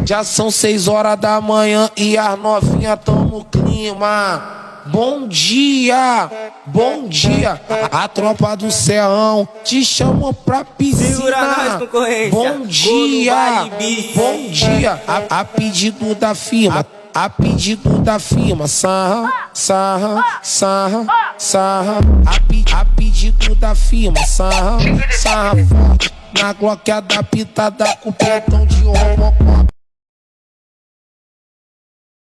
Já são 6 horas da manhã e as novinhas tão no clima. Bom dia, bom dia. A tropa do Serrão te chamou pra piscina. Bom dia, bom dia. A pedido da firma, a pedido da firma. Sarra, sarra, sarra, sarra. A pedido da firma. Sarra, sarra forte. Na Glock adaptada com pentão de Robocop.